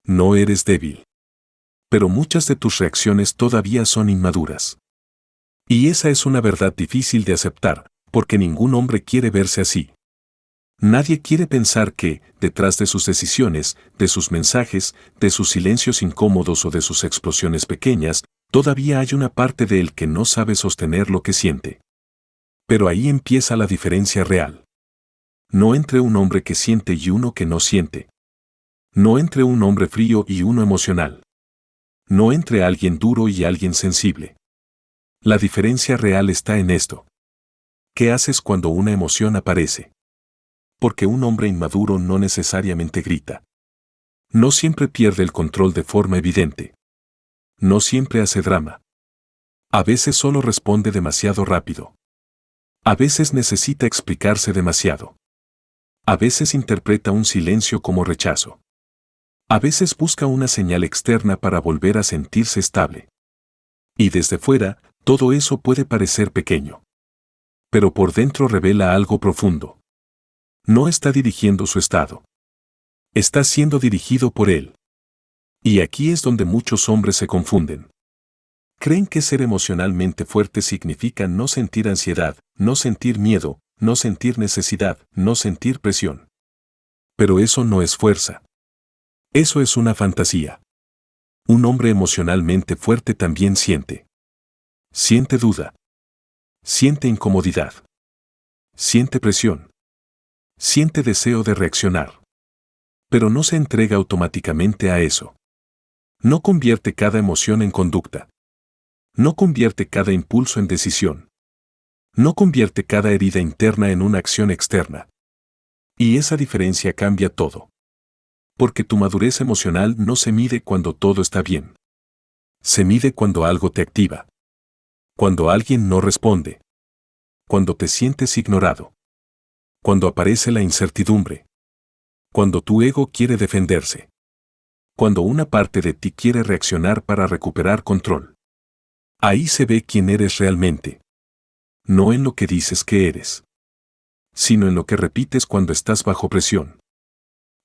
No eres débil. Pero muchas de tus reacciones todavía son inmaduras. Y esa es una verdad difícil de aceptar, porque ningún hombre quiere verse así. Nadie quiere pensar que, detrás de sus decisiones, de sus mensajes, de sus silencios incómodos o de sus explosiones pequeñas, todavía hay una parte de él que no sabe sostener lo que siente. Pero ahí empieza la diferencia real. No entre un hombre que siente y uno que no siente. No entre un hombre frío y uno emocional. No entre alguien duro y alguien sensible. La diferencia real está en esto. ¿Qué haces cuando una emoción aparece? Porque un hombre inmaduro no necesariamente grita. No siempre pierde el control de forma evidente. No siempre hace drama. A veces solo responde demasiado rápido. A veces necesita explicarse demasiado. A veces interpreta un silencio como rechazo. A veces busca una señal externa para volver a sentirse estable. Y desde fuera, todo eso puede parecer pequeño. Pero por dentro revela algo profundo. No está dirigiendo su estado. Está siendo dirigido por él. Y aquí es donde muchos hombres se confunden. Creen que ser emocionalmente fuerte significa no sentir ansiedad, no sentir miedo, no sentir necesidad, no sentir presión. Pero eso no es fuerza. Eso es una fantasía. Un hombre emocionalmente fuerte también siente. Siente duda. Siente incomodidad. Siente presión. Siente deseo de reaccionar. Pero no se entrega automáticamente a eso. No convierte cada emoción en conducta. No convierte cada impulso en decisión. No convierte cada herida interna en una acción externa. Y esa diferencia cambia todo. Porque tu madurez emocional no se mide cuando todo está bien. Se mide cuando algo te activa. Cuando alguien no responde. Cuando te sientes ignorado. Cuando aparece la incertidumbre. Cuando tu ego quiere defenderse. Cuando una parte de ti quiere reaccionar para recuperar control. Ahí se ve quién eres realmente. No en lo que dices que eres, sino en lo que repites cuando estás bajo presión.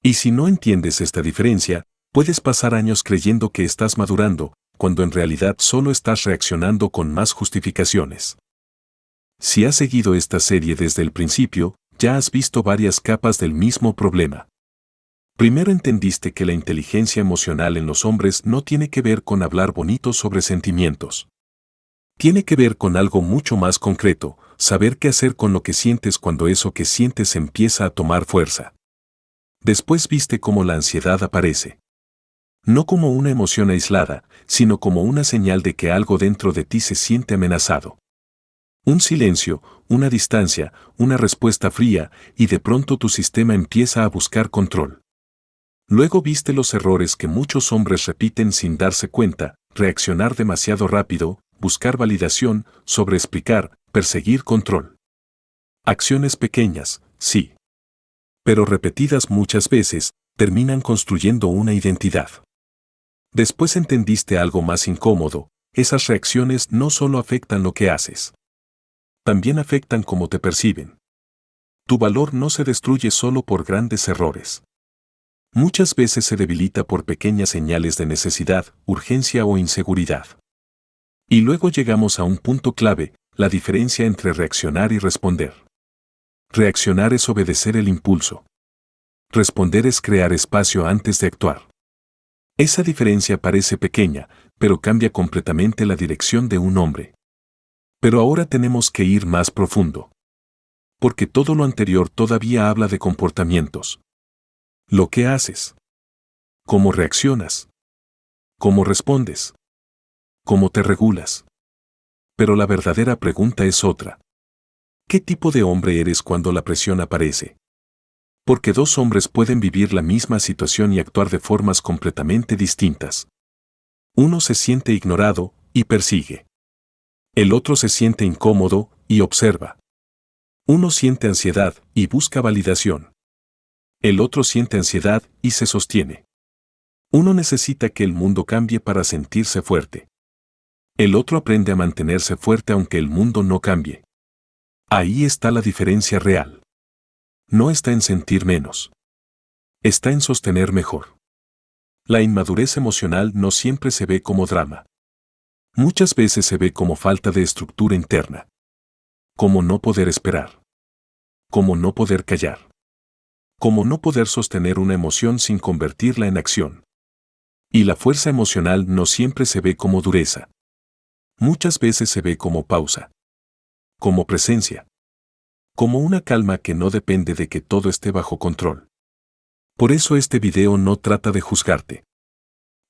Y si no entiendes esta diferencia, puedes pasar años creyendo que estás madurando, cuando en realidad solo estás reaccionando con más justificaciones. Si has seguido esta serie desde el principio, ya has visto varias capas del mismo problema. Primero entendiste que la inteligencia emocional en los hombres no tiene que ver con hablar bonito sobre sentimientos. Tiene que ver con algo mucho más concreto, saber qué hacer con lo que sientes cuando eso que sientes empieza a tomar fuerza. Después viste cómo la ansiedad aparece. No como una emoción aislada, sino como una señal de que algo dentro de ti se siente amenazado. Un silencio, una distancia, una respuesta fría, y de pronto tu sistema empieza a buscar control. Luego viste los errores que muchos hombres repiten sin darse cuenta: reaccionar demasiado rápido, buscar validación, sobreexplicar, perseguir control. Acciones pequeñas, sí. Pero repetidas muchas veces, terminan construyendo una identidad. Después entendiste algo más incómodo: esas reacciones no solo afectan lo que haces. También afectan cómo te perciben. Tu valor no se destruye solo por grandes errores. Muchas veces se debilita por pequeñas señales de necesidad, urgencia o inseguridad. Y luego llegamos a un punto clave: la diferencia entre reaccionar y responder. Reaccionar es obedecer el impulso. Responder es crear espacio antes de actuar. Esa diferencia parece pequeña, pero cambia completamente la dirección de un hombre. Pero ahora tenemos que ir más profundo. Porque todo lo anterior todavía habla de comportamientos. Lo que haces. Cómo reaccionas. Cómo respondes. Cómo te regulas. Pero la verdadera pregunta es otra. ¿Qué tipo de hombre eres cuando la presión aparece? Porque dos hombres pueden vivir la misma situación y actuar de formas completamente distintas. Uno se siente ignorado y persigue. El otro se siente incómodo y observa. Uno siente ansiedad y busca validación. El otro siente ansiedad y se sostiene. Uno necesita que el mundo cambie para sentirse fuerte. El otro aprende a mantenerse fuerte aunque el mundo no cambie. Ahí está la diferencia real. No está en sentir menos. Está en sostener mejor. La inmadurez emocional no siempre se ve como drama. Muchas veces se ve como falta de estructura interna. Como no poder esperar. Como no poder callar. Como no poder sostener una emoción sin convertirla en acción. Y la fuerza emocional no siempre se ve como dureza. Muchas veces se ve como pausa. Como presencia. Como una calma que no depende de que todo esté bajo control. Por eso este video no trata de juzgarte.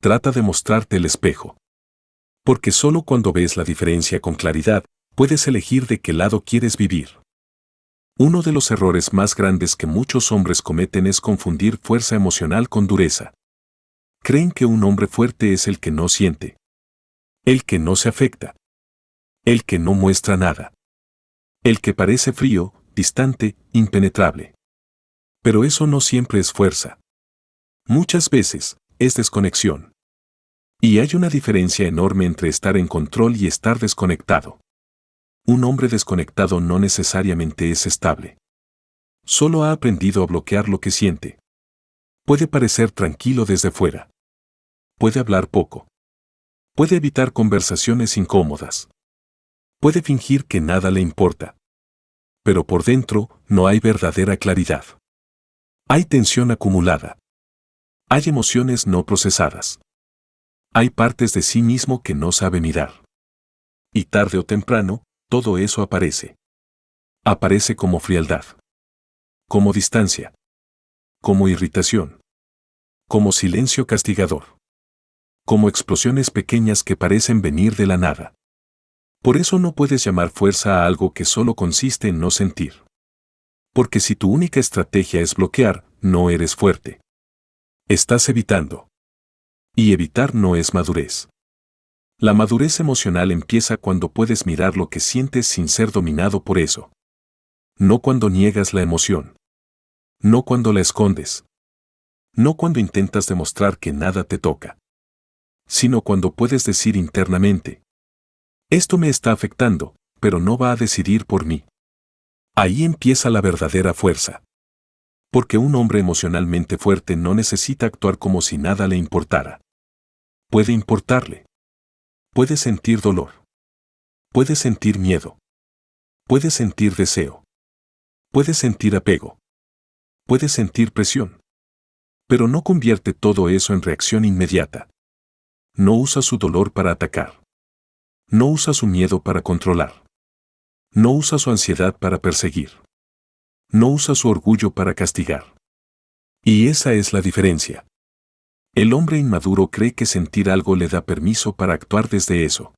Trata de mostrarte el espejo. Porque solo cuando ves la diferencia con claridad, puedes elegir de qué lado quieres vivir. Uno de los errores más grandes que muchos hombres cometen es confundir fuerza emocional con dureza. Creen que un hombre fuerte es el que no siente. El que no se afecta. El que no muestra nada. El que parece frío, distante, impenetrable. Pero eso no siempre es fuerza. Muchas veces, es desconexión. Y hay una diferencia enorme entre estar en control y estar desconectado. Un hombre desconectado no necesariamente es estable. Solo ha aprendido a bloquear lo que siente. Puede parecer tranquilo desde fuera. Puede hablar poco. Puede evitar conversaciones incómodas. Puede fingir que nada le importa. Pero por dentro no hay verdadera claridad. Hay tensión acumulada. Hay emociones no procesadas. Hay partes de sí mismo que no sabe mirar. Y tarde o temprano, todo eso aparece. Aparece como frialdad. Como distancia. Como irritación. Como silencio castigador. Como explosiones pequeñas que parecen venir de la nada. Por eso no puedes llamar fuerza a algo que solo consiste en no sentir. Porque si tu única estrategia es bloquear, no eres fuerte. Estás evitando. Y evitar no es madurez. La madurez emocional empieza cuando puedes mirar lo que sientes sin ser dominado por eso. No cuando niegas la emoción. No cuando la escondes. No cuando intentas demostrar que nada te toca. Sino cuando puedes decir internamente: esto me está afectando, pero no va a decidir por mí. Ahí empieza la verdadera fuerza. Porque un hombre emocionalmente fuerte no necesita actuar como si nada le importara. Puede importarle. Puede sentir dolor. Puede sentir miedo. Puede sentir deseo. Puede sentir apego. Puede sentir presión. Pero no convierte todo eso en reacción inmediata. No usa su dolor para atacar. No usa su miedo para controlar. No usa su ansiedad para perseguir. No usa su orgullo para castigar. Y esa es la diferencia. El hombre inmaduro cree que sentir algo le da permiso para actuar desde eso.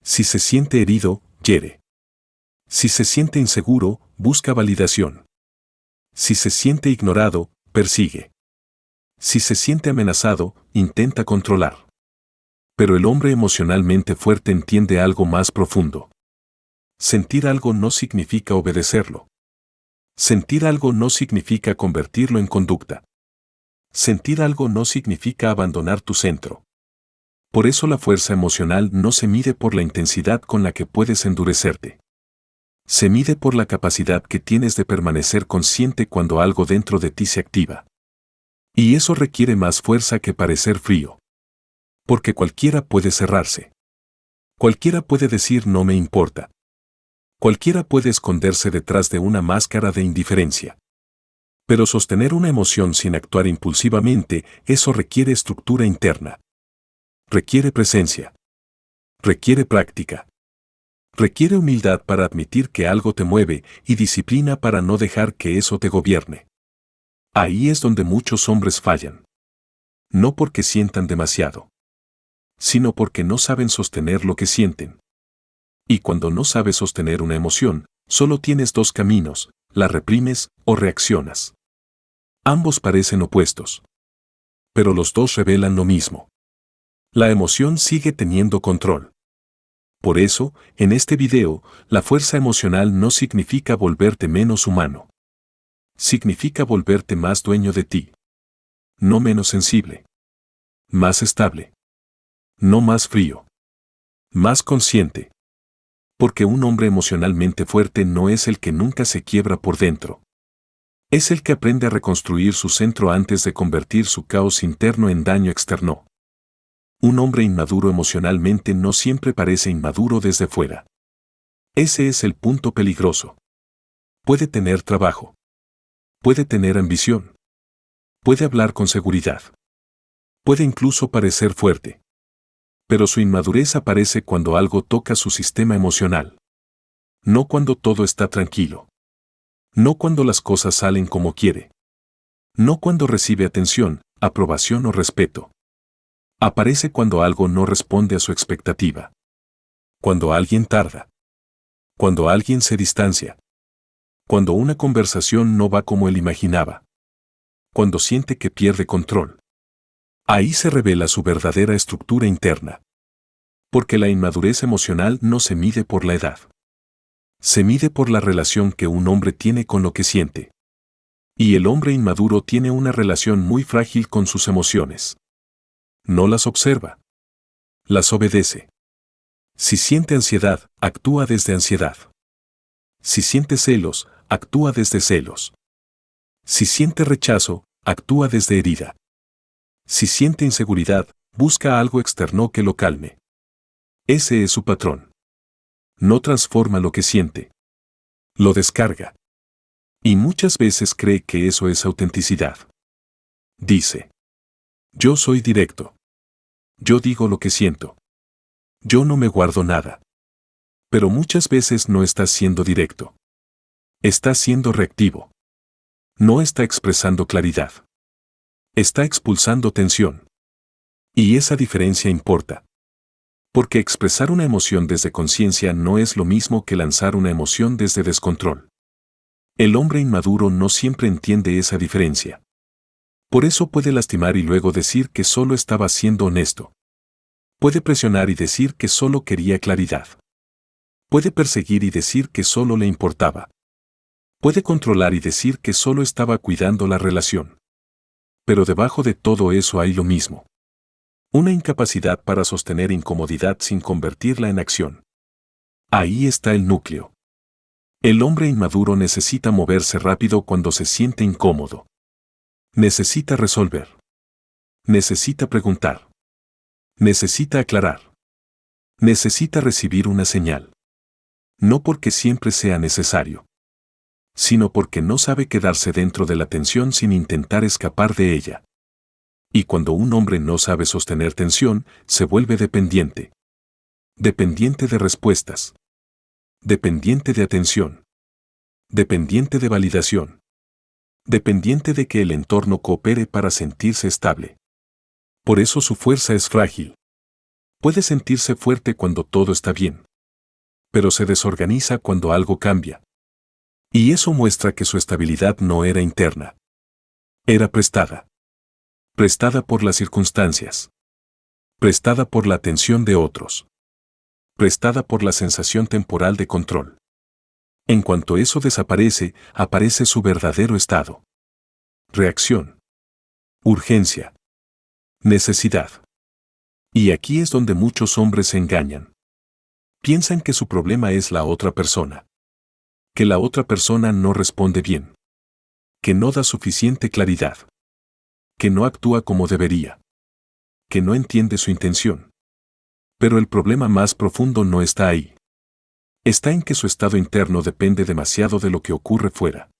Si se siente herido, hiere. Si se siente inseguro, busca validación. Si se siente ignorado, persigue. Si se siente amenazado, intenta controlar. Pero el hombre emocionalmente fuerte entiende algo más profundo. Sentir algo no significa obedecerlo. Sentir algo no significa convertirlo en conducta. Sentir algo no significa abandonar tu centro. Por eso la fuerza emocional no se mide por la intensidad con la que puedes endurecerte. Se mide por la capacidad que tienes de permanecer consciente cuando algo dentro de ti se activa. Y eso requiere más fuerza que parecer frío. Porque cualquiera puede cerrarse. Cualquiera puede decir no me importa. Cualquiera puede esconderse detrás de una máscara de indiferencia. Pero sostener una emoción sin actuar impulsivamente, eso requiere estructura interna. Requiere presencia. Requiere práctica. Requiere humildad para admitir que algo te mueve y disciplina para no dejar que eso te gobierne. Ahí es donde muchos hombres fallan. No porque sientan demasiado, sino porque no saben sostener lo que sienten. Y cuando no sabes sostener una emoción, solo tienes dos caminos: la reprimes o reaccionas. Ambos parecen opuestos. Pero los dos revelan lo mismo. La emoción sigue teniendo control. Por eso, en este video, la fuerza emocional no significa volverte menos humano. Significa volverte más dueño de ti. No menos sensible. Más estable. No más frío. Más consciente. Porque un hombre emocionalmente fuerte no es el que nunca se quiebra por dentro. Es el que aprende a reconstruir su centro antes de convertir su caos interno en daño externo. Un hombre inmaduro emocionalmente no siempre parece inmaduro desde fuera. Ese es el punto peligroso. Puede tener trabajo. Puede tener ambición. Puede hablar con seguridad. Puede incluso parecer fuerte. Pero su inmadurez aparece cuando algo toca su sistema emocional. No cuando todo está tranquilo. No cuando las cosas salen como quiere. No cuando recibe atención, aprobación o respeto. Aparece cuando algo no responde a su expectativa. Cuando alguien tarda. Cuando alguien se distancia. Cuando una conversación no va como él imaginaba. Cuando siente que pierde control. Ahí se revela su verdadera estructura interna. Porque la inmadurez emocional no se mide por la edad. Se mide por la relación que un hombre tiene con lo que siente. Y el hombre inmaduro tiene una relación muy frágil con sus emociones. No las observa. Las obedece. Si siente ansiedad, actúa desde ansiedad. Si siente celos, actúa desde celos. Si siente rechazo, actúa desde herida. Si siente inseguridad, busca algo externo que lo calme. Ese es su patrón. No transforma lo que siente. Lo descarga. Y muchas veces cree que eso es autenticidad. Dice: yo soy directo. Yo digo lo que siento. Yo no me guardo nada. Pero muchas veces no está siendo directo. Está siendo reactivo. No está expresando claridad. Está expulsando tensión. Y esa diferencia importa. Porque expresar una emoción desde conciencia no es lo mismo que lanzar una emoción desde descontrol. El hombre inmaduro no siempre entiende esa diferencia. Por eso puede lastimar y luego decir que solo estaba siendo honesto. Puede presionar y decir que solo quería claridad. Puede perseguir y decir que solo le importaba. Puede controlar y decir que solo estaba cuidando la relación. Pero debajo de todo eso hay lo mismo. Una incapacidad para sostener incomodidad sin convertirla en acción. Ahí está el núcleo. El hombre inmaduro necesita moverse rápido cuando se siente incómodo. Necesita resolver. Necesita preguntar. Necesita aclarar. Necesita recibir una señal. No porque siempre sea necesario, sino porque no sabe quedarse dentro de la tensión sin intentar escapar de ella. Y cuando un hombre no sabe sostener tensión, se vuelve dependiente. Dependiente de respuestas. Dependiente de atención. Dependiente de validación. Dependiente de que el entorno coopere para sentirse estable. Por eso su fuerza es frágil. Puede sentirse fuerte cuando todo está bien. Pero se desorganiza cuando algo cambia. Y eso muestra que su estabilidad no era interna. Era prestada. Prestada por las circunstancias. Prestada por la atención de otros. Prestada por la sensación temporal de control. En cuanto eso desaparece, aparece su verdadero estado. Reacción. Urgencia. Necesidad. Y aquí es donde muchos hombres se engañan. Piensan que su problema es la otra persona. Que la otra persona no responde bien. Que no da suficiente claridad. Que no actúa como debería. Que no entiende su intención. Pero el problema más profundo no está ahí. Está en que su estado interno depende demasiado de lo que ocurre fuera.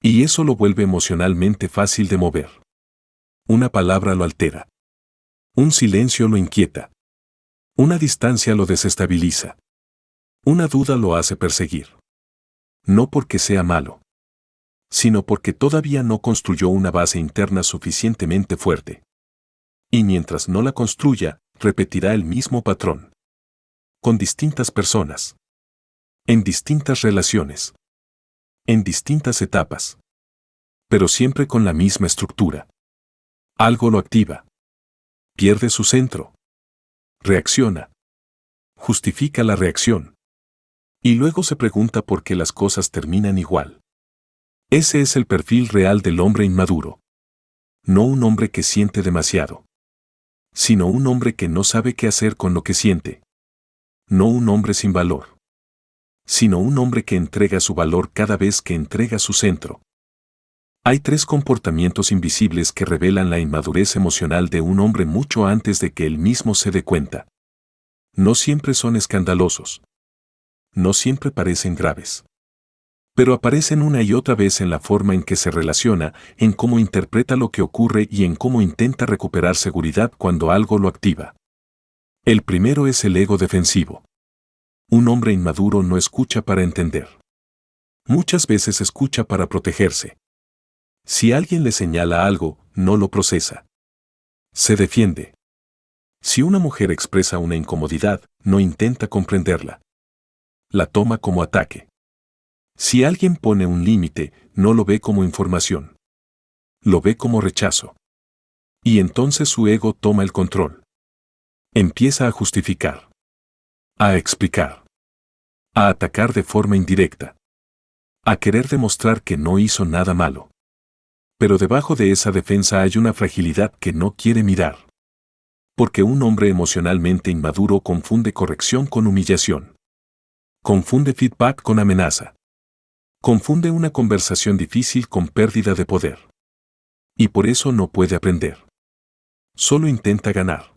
Y eso lo vuelve emocionalmente fácil de mover. Una palabra lo altera. Un silencio lo inquieta. Una distancia lo desestabiliza. Una duda lo hace perseguir. No porque sea malo, sino porque todavía no construyó una base interna suficientemente fuerte. Y mientras no la construya, repetirá el mismo patrón. Con distintas personas. En distintas relaciones. En distintas etapas. Pero siempre con la misma estructura. Algo lo activa. Pierde su centro. Reacciona. Justifica la reacción. Y luego se pregunta por qué las cosas terminan igual. Ese es el perfil real del hombre inmaduro. No un hombre que siente demasiado, sino un hombre que no sabe qué hacer con lo que siente. No un hombre sin valor, sino un hombre que entrega su valor cada vez que entrega su centro. Hay 3 comportamientos invisibles que revelan la inmadurez emocional de un hombre mucho antes de que él mismo se dé cuenta. No siempre son escandalosos. No siempre parecen graves. Pero aparecen una y otra vez en la forma en que se relaciona, en cómo interpreta lo que ocurre y en cómo intenta recuperar seguridad cuando algo lo activa. El primero es el ego defensivo. Un hombre inmaduro no escucha para entender. Muchas veces escucha para protegerse. Si alguien le señala algo, no lo procesa. Se defiende. Si una mujer expresa una incomodidad, no intenta comprenderla. La toma como ataque. Si alguien pone un límite, no lo ve como información. Lo ve como rechazo. Y entonces su ego toma el control. Empieza a justificar. A explicar. A atacar de forma indirecta. A querer demostrar que no hizo nada malo. Pero debajo de esa defensa hay una fragilidad que no quiere mirar. Porque un hombre emocionalmente inmaduro confunde corrección con humillación. Confunde feedback con amenaza. Confunde una conversación difícil con pérdida de poder. Y por eso no puede aprender. Solo intenta ganar.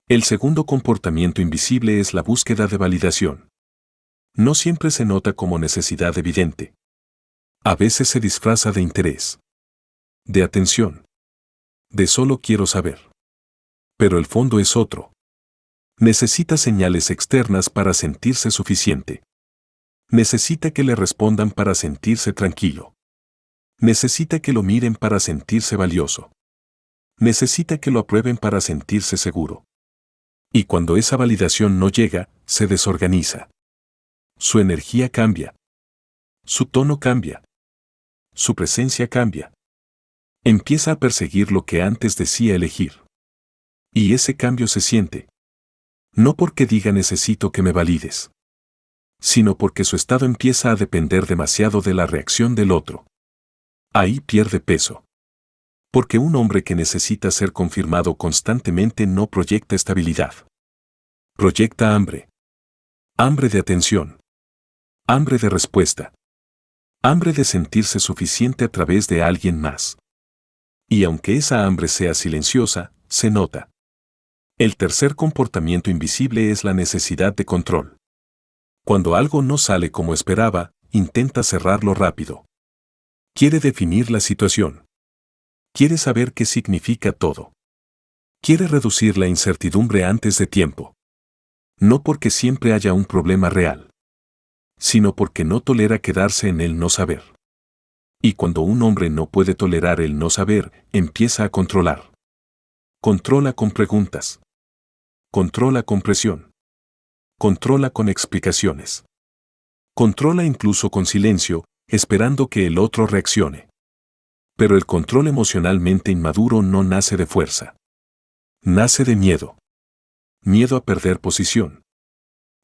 El segundo comportamiento invisible es la búsqueda de validación. No siempre se nota como necesidad evidente. A veces se disfraza de interés. De atención. De solo quiero saber. Pero el fondo es otro. Necesita señales externas para sentirse suficiente. Necesita que le respondan para sentirse tranquilo. Necesita que lo miren para sentirse valioso. Necesita que lo aprueben para sentirse seguro. Y cuando esa validación no llega, se desorganiza. Su energía cambia. Su tono cambia. Su presencia cambia. Empieza a perseguir lo que antes decía elegir. Y ese cambio se siente. No porque diga necesito que me valides, sino porque su estado empieza a depender demasiado de la reacción del otro. Ahí pierde peso. Porque un hombre que necesita ser confirmado constantemente no proyecta estabilidad. Proyecta hambre. Hambre de atención. Hambre de respuesta. Hambre de sentirse suficiente a través de alguien más. Y aunque esa hambre sea silenciosa, se nota. El tercer comportamiento invisible es la necesidad de control. Cuando algo no sale como esperaba, intenta cerrarlo rápido. Quiere definir la situación. Quiere saber qué significa todo. Quiere reducir la incertidumbre antes de tiempo. No porque siempre haya un problema real, sino porque no tolera quedarse en el no saber. Y cuando un hombre no puede tolerar el no saber, empieza a controlar. Controla con preguntas. Controla con presión. Controla con explicaciones. Controla incluso con silencio, esperando que el otro reaccione. Pero el control emocionalmente inmaduro no nace de fuerza. Nace de miedo. Miedo a perder posición.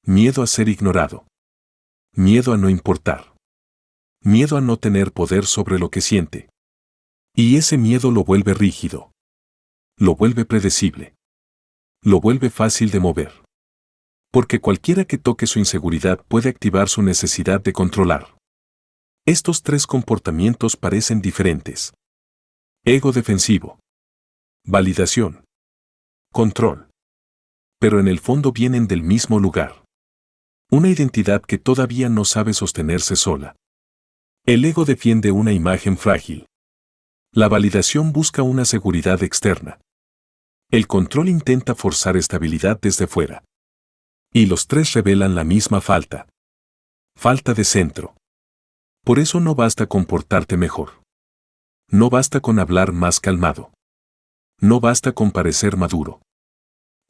Miedo a ser ignorado. Miedo a no importar. Miedo a no tener poder sobre lo que siente. Y ese miedo lo vuelve rígido. Lo vuelve predecible. Lo vuelve fácil de mover. Porque cualquiera que toque su inseguridad puede activar su necesidad de controlar. Estos 3 comportamientos parecen diferentes. Ego defensivo. Validación. Control. Pero en el fondo vienen del mismo lugar. Una identidad que todavía no sabe sostenerse sola. El ego defiende una imagen frágil. La validación busca una seguridad externa. El control intenta forzar estabilidad desde fuera. Y los 3 revelan la misma falta. Falta de centro. Por eso no basta con portarte mejor. No basta con hablar más calmado. No basta con parecer maduro.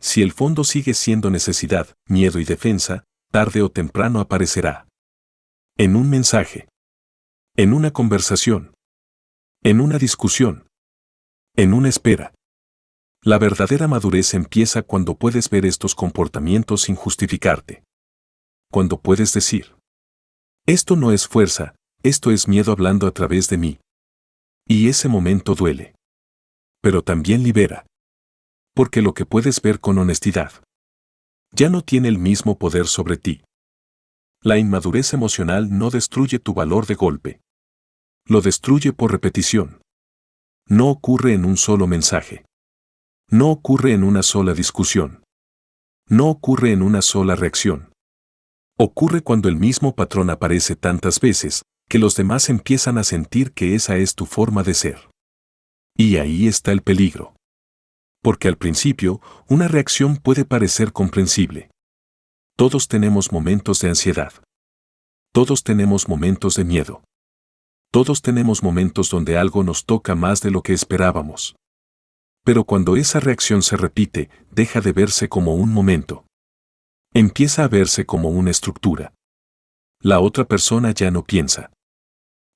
Si el fondo sigue siendo necesidad, miedo y defensa, tarde o temprano aparecerá. En un mensaje. En una conversación. En una discusión. En una espera. La verdadera madurez empieza cuando puedes ver estos comportamientos sin justificarte. Cuando puedes decir: esto no es fuerza, esto es miedo hablando a través de mí. Y ese momento duele. Pero también libera. Porque lo que puedes ver con honestidad ya no tiene el mismo poder sobre ti. La inmadurez emocional no destruye tu valor de golpe. Lo destruye por repetición. No ocurre en un solo mensaje. No ocurre en una sola discusión. No ocurre en una sola reacción. Ocurre cuando el mismo patrón aparece tantas veces, que los demás empiezan a sentir que esa es tu forma de ser. Y ahí está el peligro. Porque al principio, una reacción puede parecer comprensible. Todos tenemos momentos de ansiedad. Todos tenemos momentos de miedo. Todos tenemos momentos donde algo nos toca más de lo que esperábamos. Pero cuando esa reacción se repite, deja de verse como un momento. Empieza a verse como una estructura. La otra persona ya no piensa.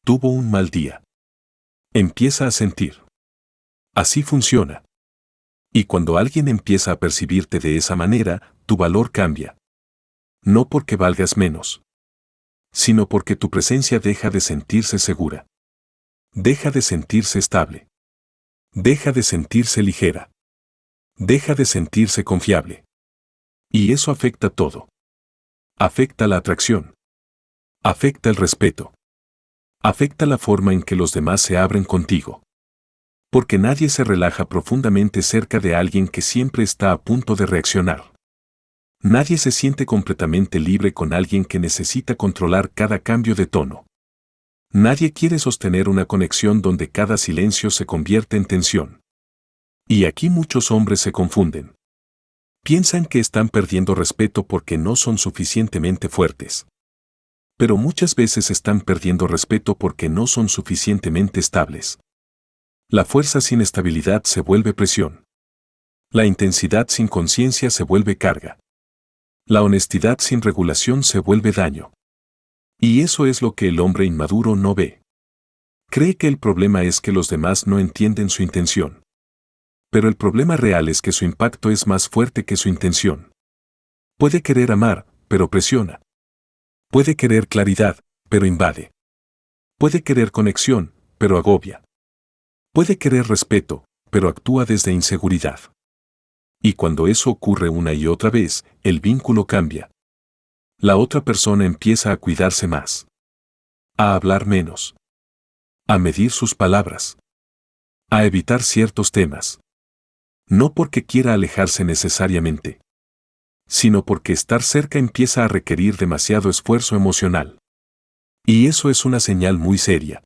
Tuvo un mal día. Empieza a sentir. Así funciona. Y cuando alguien empieza a percibirte de esa manera, tu valor cambia. No porque valgas menos, sino porque tu presencia deja de sentirse segura. Deja de sentirse estable. Deja de sentirse ligera. Deja de sentirse confiable. Y eso afecta todo. Afecta la atracción. Afecta el respeto. Afecta la forma en que los demás se abren contigo. Porque nadie se relaja profundamente cerca de alguien que siempre está a punto de reaccionar. Nadie se siente completamente libre con alguien que necesita controlar cada cambio de tono. Nadie quiere sostener una conexión donde cada silencio se convierte en tensión. Y aquí muchos hombres se confunden. Piensan que están perdiendo respeto porque no son suficientemente fuertes. Pero muchas veces están perdiendo respeto porque no son suficientemente estables. La fuerza sin estabilidad se vuelve presión. La intensidad sin conciencia se vuelve carga. La honestidad sin regulación se vuelve daño. Y eso es lo que el hombre inmaduro no ve. Cree que el problema es que los demás no entienden su intención. Pero el problema real es que su impacto es más fuerte que su intención. Puede querer amar, pero presiona. Puede querer claridad, pero invade. Puede querer conexión, pero agobia. Puede querer respeto, pero actúa desde inseguridad. Y cuando eso ocurre una y otra vez, el vínculo cambia. La otra persona empieza a cuidarse más. A hablar menos. A medir sus palabras. A evitar ciertos temas. No porque quiera alejarse necesariamente, sino porque estar cerca empieza a requerir demasiado esfuerzo emocional. Y eso es una señal muy seria.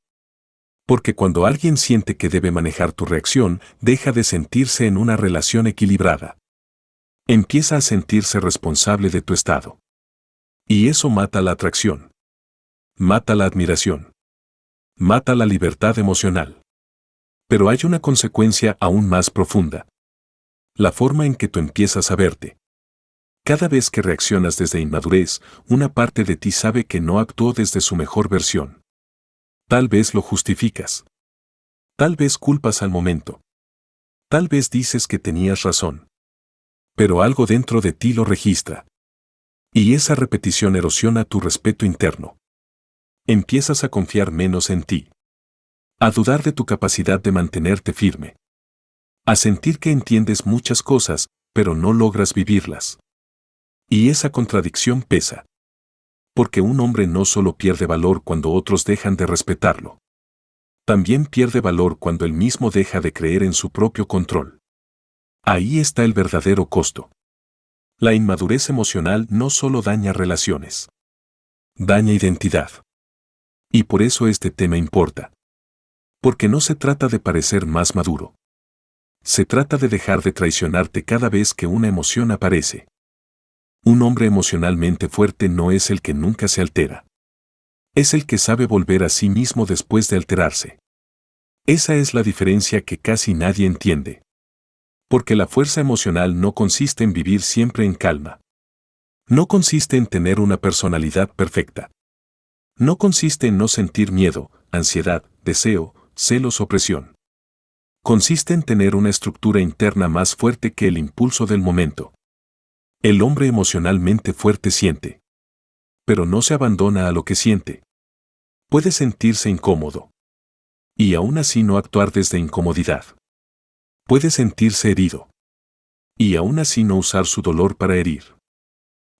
Porque cuando alguien siente que debe manejar tu reacción, deja de sentirse en una relación equilibrada. Empieza a sentirse responsable de tu estado. Y eso mata la atracción. Mata la admiración. Mata la libertad emocional. Pero hay una consecuencia aún más profunda. La forma en que tú empiezas a verte. Cada vez que reaccionas desde inmadurez, una parte de ti sabe que no actuó desde su mejor versión. Tal vez lo justificas. Tal vez culpas al momento. Tal vez dices que tenías razón. Pero algo dentro de ti lo registra. Y esa repetición erosiona tu respeto interno. Empiezas a confiar menos en ti. A dudar de tu capacidad de mantenerte firme. A sentir que entiendes muchas cosas, pero no logras vivirlas. Y esa contradicción pesa. Porque un hombre no solo pierde valor cuando otros dejan de respetarlo. También pierde valor cuando él mismo deja de creer en su propio control. Ahí está el verdadero costo. La inmadurez emocional no solo daña relaciones. Daña identidad. Y por eso este tema importa. Porque no se trata de parecer más maduro. Se trata de dejar de traicionarte cada vez que una emoción aparece. Un hombre emocionalmente fuerte no es el que nunca se altera. Es el que sabe volver a sí mismo después de alterarse. Esa es la diferencia que casi nadie entiende. Porque la fuerza emocional no consiste en vivir siempre en calma. No consiste en tener una personalidad perfecta. No consiste en no sentir miedo, ansiedad, deseo, celos o presión. Consiste en tener una estructura interna más fuerte que el impulso del momento. El hombre emocionalmente fuerte siente. Pero no se abandona a lo que siente. Puede sentirse incómodo. Y aún así no actuar desde incomodidad. Puede sentirse herido. Y aún así no usar su dolor para herir.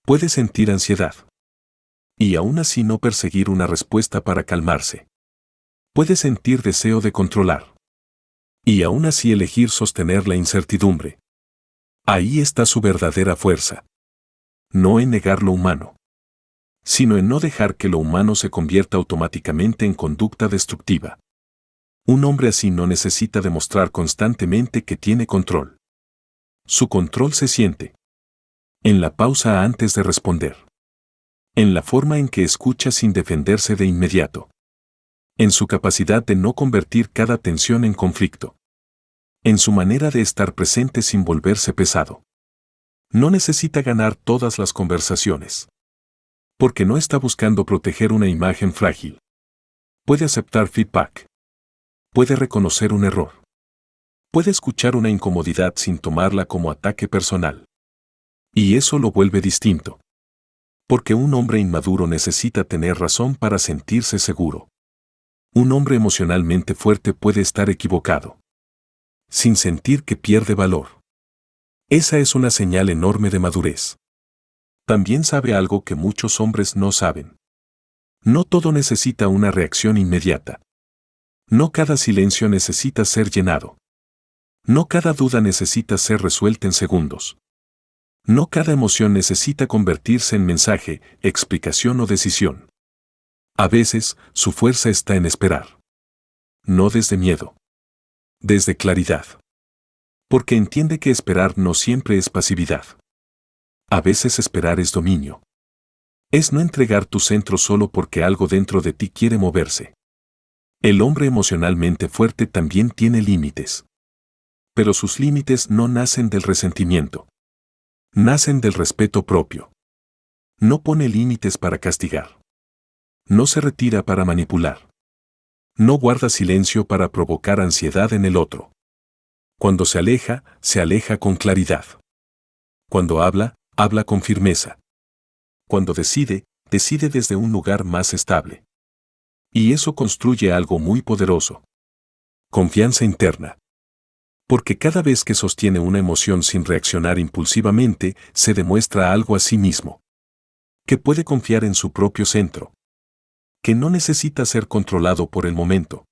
Puede sentir ansiedad. Y aún así no perseguir una respuesta para calmarse. Puede sentir deseo de controlar. Y aún así elegir sostener la incertidumbre. Ahí está su verdadera fuerza. No en negar lo humano, sino en no dejar que lo humano se convierta automáticamente en conducta destructiva. Un hombre así no necesita demostrar constantemente que tiene control. Su control se siente en la pausa antes de responder, en la forma en que escucha sin defenderse de inmediato, en su capacidad de no convertir cada tensión en conflicto, en su manera de estar presente sin volverse pesado. No necesita ganar todas las conversaciones, porque no está buscando proteger una imagen frágil. Puede aceptar feedback. Puede reconocer un error. Puede escuchar una incomodidad sin tomarla como ataque personal. Y eso lo vuelve distinto. Porque un hombre inmaduro necesita tener razón para sentirse seguro. Un hombre emocionalmente fuerte puede estar equivocado, sin sentir que pierde valor. Esa es una señal enorme de madurez. También sabe algo que muchos hombres no saben. No todo necesita una reacción inmediata. No cada silencio necesita ser llenado. No cada duda necesita ser resuelta en segundos. No cada emoción necesita convertirse en mensaje, explicación o decisión. A veces, su fuerza está en esperar. No desde miedo. Desde claridad. Porque entiende que esperar no siempre es pasividad. A veces esperar es dominio. Es no entregar tu centro solo porque algo dentro de ti quiere moverse. El hombre emocionalmente fuerte también tiene límites. Pero sus límites no nacen del resentimiento. Nacen del respeto propio. No pone límites para castigar. No se retira para manipular. No guarda silencio para provocar ansiedad en el otro. Cuando se aleja con claridad. Cuando habla, habla con firmeza. Cuando decide, decide desde un lugar más estable. Y eso construye algo muy poderoso. Confianza interna. Porque cada vez que sostiene una emoción sin reaccionar impulsivamente, se demuestra algo a sí mismo. Que puede confiar en su propio centro. Que no necesita ser controlado por el momento.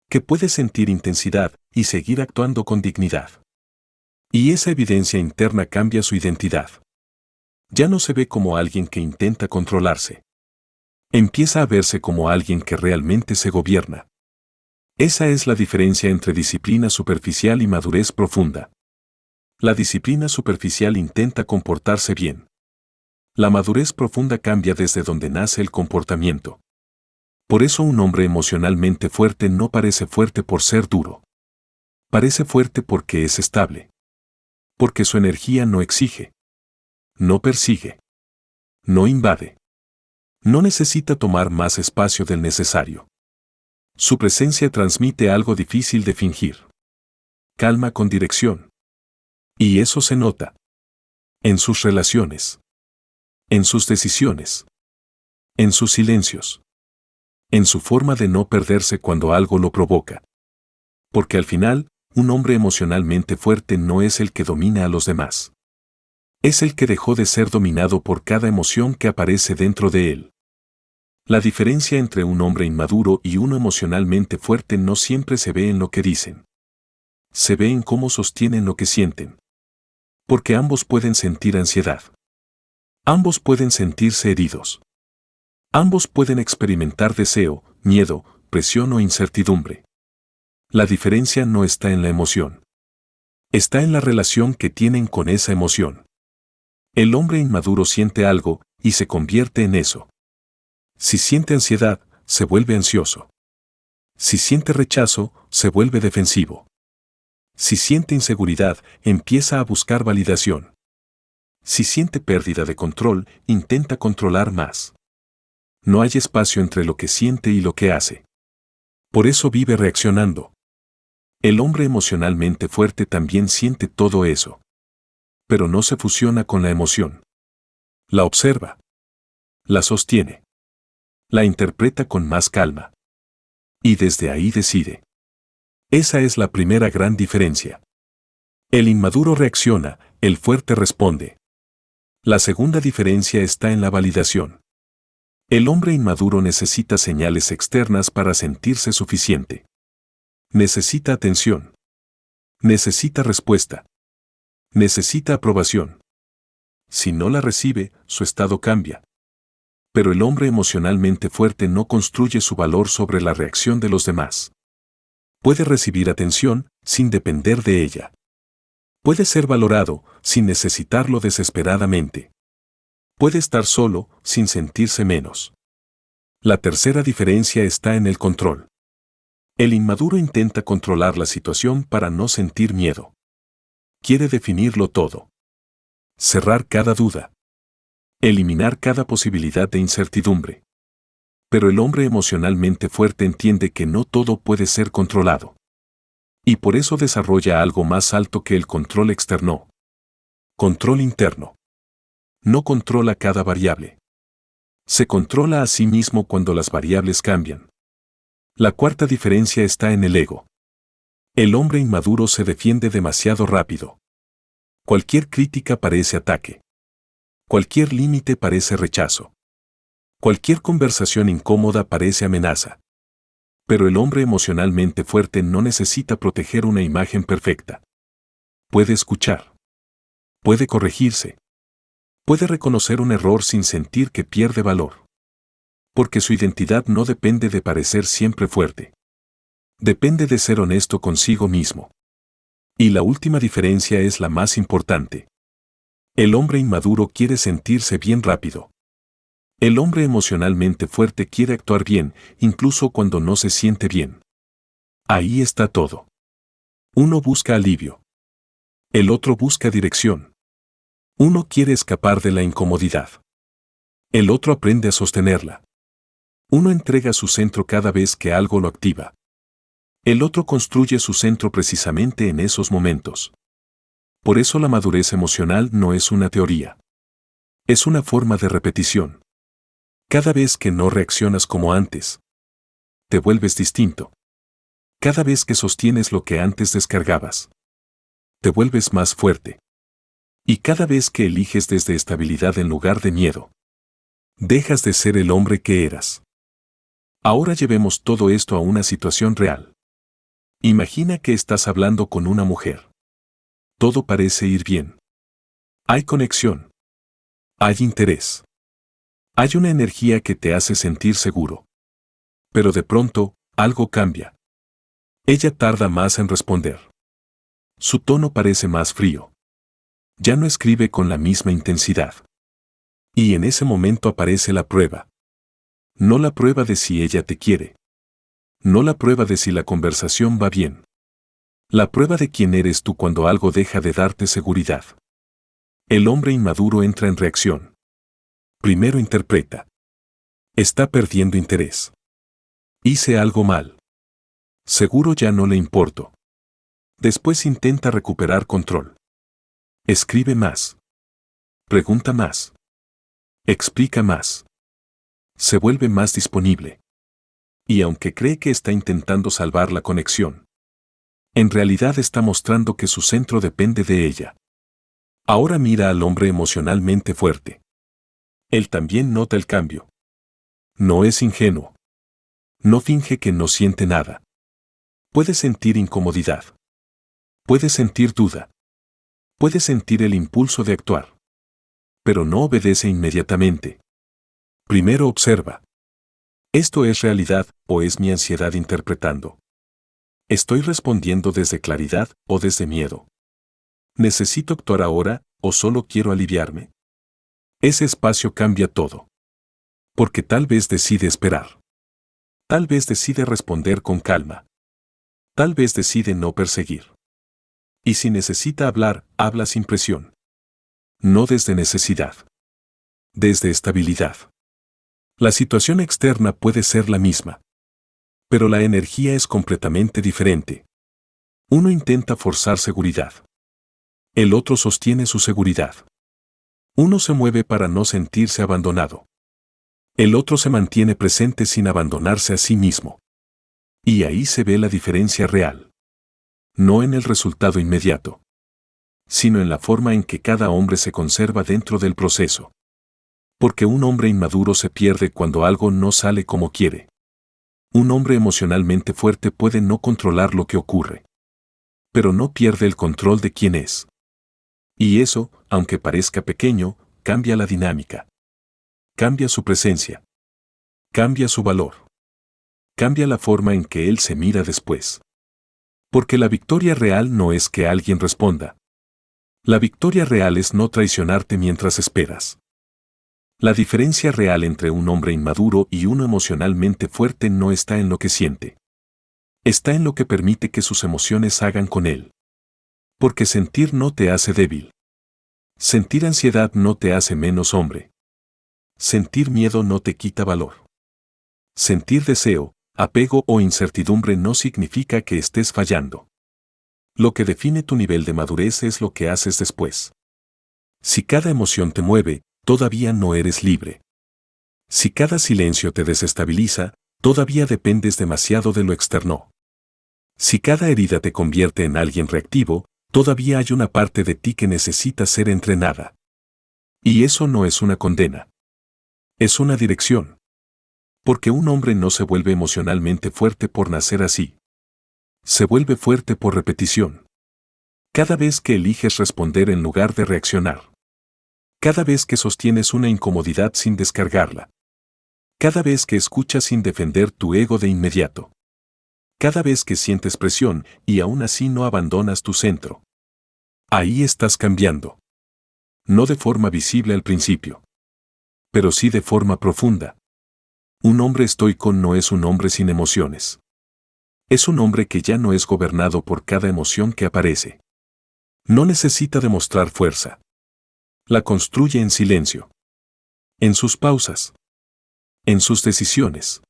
Que puede sentir intensidad y seguir actuando con dignidad. Y esa evidencia interna cambia su identidad. Ya no se ve como alguien que intenta controlarse. Empieza a verse como alguien que realmente se gobierna. Esa es la diferencia entre disciplina superficial y madurez profunda. La disciplina superficial intenta comportarse bien. La madurez profunda cambia desde donde nace el comportamiento. Por eso un hombre emocionalmente fuerte no parece fuerte por ser duro. Parece fuerte porque es estable. Porque su energía no exige. No persigue. No invade. No necesita tomar más espacio del necesario. Su presencia transmite algo difícil de fingir. Calma con dirección. Y eso se nota. En sus relaciones. En sus decisiones. En sus silencios. En su forma de no perderse cuando algo lo provoca. Porque al final, un hombre emocionalmente fuerte no es el que domina a los demás. Es el que dejó de ser dominado por cada emoción que aparece dentro de él. La diferencia entre un hombre inmaduro y uno emocionalmente fuerte no siempre se ve en lo que dicen. Se ve en cómo sostienen lo que sienten. Porque ambos pueden sentir ansiedad. Ambos pueden sentirse heridos. Ambos pueden experimentar deseo, miedo, presión o incertidumbre. La diferencia no está en la emoción. Está en la relación que tienen con esa emoción. El hombre inmaduro siente algo y se convierte en eso. Si siente ansiedad, se vuelve ansioso. Si siente rechazo, se vuelve defensivo. Si siente inseguridad, empieza a buscar validación. Si siente pérdida de control, intenta controlar más. No hay espacio entre lo que siente y lo que hace. Por eso vive reaccionando. El hombre emocionalmente fuerte también siente todo eso. Pero no se fusiona con la emoción. La observa. La sostiene. La interpreta con más calma. Y desde ahí decide. Esa es la primera gran diferencia. El inmaduro reacciona, el fuerte responde. La segunda diferencia está en la validación. El hombre inmaduro necesita señales externas para sentirse suficiente. Necesita atención. Necesita respuesta. Necesita aprobación. Si no la recibe, su estado cambia. Pero el hombre emocionalmente fuerte no construye su valor sobre la reacción de los demás. Puede recibir atención sin depender de ella. Puede ser valorado sin necesitarlo desesperadamente. Puede estar solo sin sentirse menos. La tercera diferencia está en el control. El inmaduro intenta controlar la situación para no sentir miedo. Quiere definirlo todo. Cerrar cada duda. Eliminar cada posibilidad de incertidumbre. Pero el hombre emocionalmente fuerte entiende que no todo puede ser controlado. Y por eso desarrolla algo más alto que el control externo. Control interno. No controla cada variable. Se controla a sí mismo cuando las variables cambian. La cuarta diferencia está en el ego. El hombre inmaduro se defiende demasiado rápido. Cualquier crítica parece ataque. Cualquier límite parece rechazo. Cualquier conversación incómoda parece amenaza. Pero el hombre emocionalmente fuerte no necesita proteger una imagen perfecta. Puede escuchar. Puede corregirse. Puede reconocer un error sin sentir que pierde valor. Porque su identidad no depende de parecer siempre fuerte. Depende de ser honesto consigo mismo. Y la última diferencia es la más importante. El hombre inmaduro quiere sentirse bien rápido. El hombre emocionalmente fuerte quiere actuar bien, incluso cuando no se siente bien. Ahí está todo. Uno busca alivio. El otro busca dirección. Uno quiere escapar de la incomodidad. El otro aprende a sostenerla. Uno entrega su centro cada vez que algo lo activa. El otro construye su centro precisamente en esos momentos. Por eso la madurez emocional no es una teoría. Es una forma de repetición. Cada vez que no reaccionas como antes, te vuelves distinto. Cada vez que sostienes lo que antes descargabas, te vuelves más fuerte. Y cada vez que eliges desde estabilidad en lugar de miedo, dejas de ser el hombre que eras. Ahora llevemos todo esto a una situación real. Imagina que estás hablando con una mujer. Todo parece ir bien. Hay conexión. Hay interés. Hay una energía que te hace sentir seguro. Pero de pronto, algo cambia. Ella tarda más en responder. Su tono parece más frío. Ya no escribe con la misma intensidad. Y en ese momento aparece la prueba. No la prueba de si ella te quiere. No la prueba de si la conversación va bien. La prueba de quién eres tú cuando algo deja de darte seguridad. El hombre inmaduro entra en reacción. Primero interpreta. Está perdiendo interés. Hice algo mal. Seguro ya no le importo. Después intenta recuperar control. Escribe más. Pregunta más. Explica más. Se vuelve más disponible. Y aunque cree que está intentando salvar la conexión, en realidad está mostrando que su centro depende de ella. Ahora mira al hombre emocionalmente fuerte. Él también nota el cambio. No es ingenuo. No finge que no siente nada. Puede sentir incomodidad. Puede sentir duda. Puede sentir el impulso de actuar. Pero no obedece inmediatamente. Primero observa. ¿Esto es realidad o es mi ansiedad interpretando? ¿Estoy respondiendo desde claridad o desde miedo? ¿Necesito actuar ahora o solo quiero aliviarme? Ese espacio cambia todo. Porque tal vez decide esperar. Tal vez decide responder con calma. Tal vez decide no perseguir. Y si necesita hablar, habla sin presión. No desde necesidad. Desde estabilidad. La situación externa puede ser la misma. Pero la energía es completamente diferente. Uno intenta forzar seguridad. El otro sostiene su seguridad. Uno se mueve para no sentirse abandonado. El otro se mantiene presente sin abandonarse a sí mismo. Y ahí se ve la diferencia real. No en el resultado inmediato, sino en la forma en que cada hombre se conserva dentro del proceso. Porque un hombre inmaduro se pierde cuando algo no sale como quiere. Un hombre emocionalmente fuerte puede no controlar lo que ocurre, pero no pierde el control de quién es. Y eso, aunque parezca pequeño, cambia la dinámica. Cambia su presencia. Cambia su valor. Cambia la forma en que él se mira después. Porque la victoria real no es que alguien responda. La victoria real es no traicionarte mientras esperas. La diferencia real entre un hombre inmaduro y uno emocionalmente fuerte no está en lo que siente. Está en lo que permite que sus emociones hagan con él. Porque sentir no te hace débil. Sentir ansiedad no te hace menos hombre. Sentir miedo no te quita valor. Sentir deseo, apego o incertidumbre no significa que estés fallando. Lo que define tu nivel de madurez es lo que haces después. Si cada emoción te mueve, todavía no eres libre. Si cada silencio te desestabiliza, todavía dependes demasiado de lo externo. Si cada herida te convierte en alguien reactivo, todavía hay una parte de ti que necesita ser entrenada. Y eso no es una condena. Es una dirección. Porque un hombre no se vuelve emocionalmente fuerte por nacer así. Se vuelve fuerte por repetición. Cada vez que eliges responder en lugar de reaccionar. Cada vez que sostienes una incomodidad sin descargarla. Cada vez que escuchas sin defender tu ego de inmediato. Cada vez que sientes presión y aún así no abandonas tu centro. Ahí estás cambiando. No de forma visible al principio. Pero sí de forma profunda. Un hombre estoico no es un hombre sin emociones. Es un hombre que ya no es gobernado por cada emoción que aparece. No necesita demostrar fuerza. La construye en silencio. En sus pausas. En sus decisiones.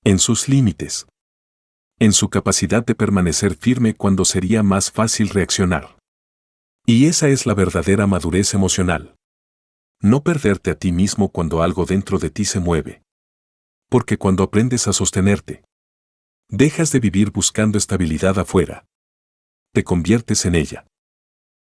En sus límites. En su capacidad de permanecer firme cuando sería más fácil reaccionar. Y esa es la verdadera madurez emocional. No perderte a ti mismo cuando algo dentro de ti se mueve. Porque cuando aprendes a sostenerte, dejas de vivir buscando estabilidad afuera. Te conviertes en ella.